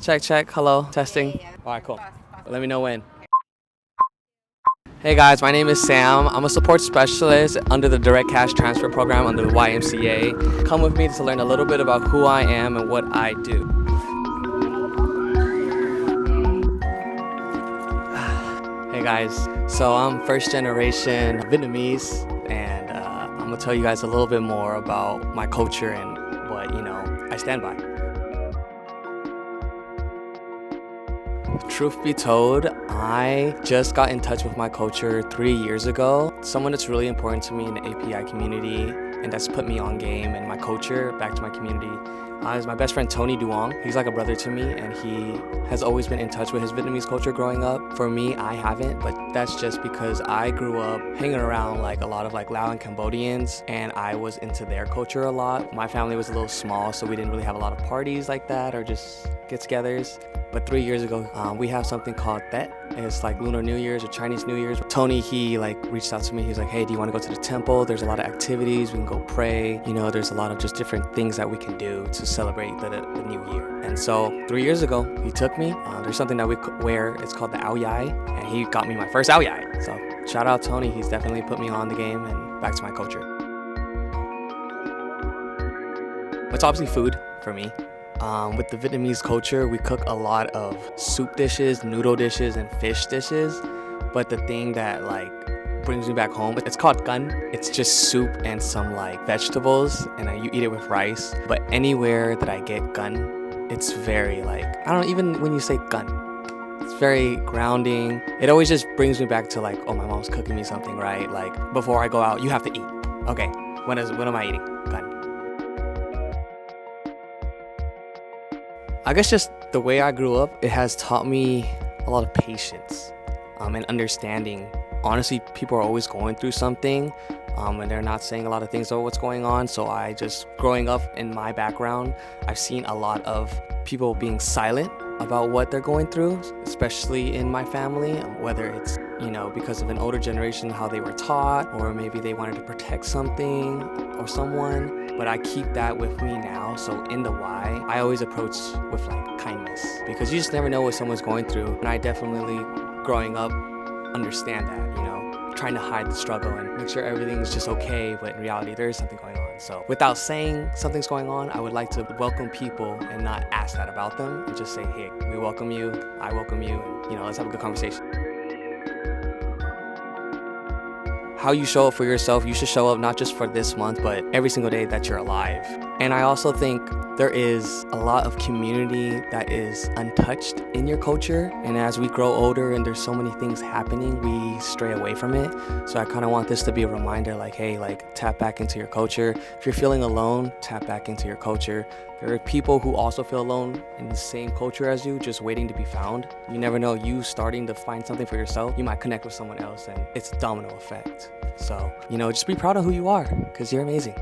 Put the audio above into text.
Check, check. Hello. Testing. Yeah. All right, cool. Let me know when. Hey guys, my name is Sam. I'm a support specialist under the Direct Cash Transfer Program under the YMCA. Come with me to learn a little bit about who I am and what I do. Hey guys, so I'm first generation Vietnamese, and I'm gonna tell you guys a little bit more about my culture and what, I stand by. Truth be told, I just got in touch with my culture 3 years ago. Someone that's really important to me in the API community and that's put me on game and my culture back to my community is my best friend Tony Duong. He's like a brother to me, and he has always been in touch with his Vietnamese culture growing up. For me, I haven't, but that's just because I grew up hanging around like a lot of like Lao and Cambodians, and I was into their culture a lot. My family was a little small, so we didn't really have a lot of parties like that or just get-togethers. But 3 years ago, we have something called Tet. It's like Lunar New Year's or Chinese New Year's. Tony, he reached out to me. He was like, hey, do you want to go to the temple? There's a lot of activities. We can go pray. There's a lot of just different things that we can do to celebrate the new year. And so 3 years ago, he took me. There's something that we wear. It's called the Ao Yai. And he got me my first Ao Yai. So shout out Tony. He's definitely put me on the game and back to my culture. It's obviously food for me. With the Vietnamese culture, we cook a lot of soup dishes, noodle dishes, and fish dishes. But the thing that brings me back home, it's called canh. It's just soup and some vegetables, and you eat it with rice. But anywhere that I get canh, it's very even when you say canh, it's very grounding. It always just brings me back to oh, my mom's cooking me something, right? Before I go out, you have to eat. Okay, what am I eating? Canh. I guess just the way I grew up, it has taught me a lot of patience and understanding. Honestly, people are always going through something and they're not saying a lot of things about what's going on. So growing up in my background, I've seen a lot of people being silent about what they're going through, especially in my family, whether it's, because of an older generation, how they were taught, or maybe they wanted to protect something or someone. But I keep that with me now. So in the why, I always approach with kindness, because you just never know what someone's going through. And I definitely, growing up, understand that, trying to hide the struggle and make sure everything's just okay, but in reality, there is something going on. So without saying something's going on, I would like to welcome people and not ask that about them, and just say, hey, we welcome you, I welcome you, and let's have a good conversation. How you show up for yourself, you should show up not just for this month, but every single day that you're alive. And I also think there is a lot of community that is untouched in your culture. And as we grow older and there's so many things happening, we stray away from it. So I kind of want this to be a reminder, hey, tap back into your culture. If you're feeling alone, tap back into your culture. There are people who also feel alone in the same culture as you, just waiting to be found. You never know, you starting to find something for yourself, you might connect with someone else, and it's a domino effect. So, just be proud of who you are, because you're amazing.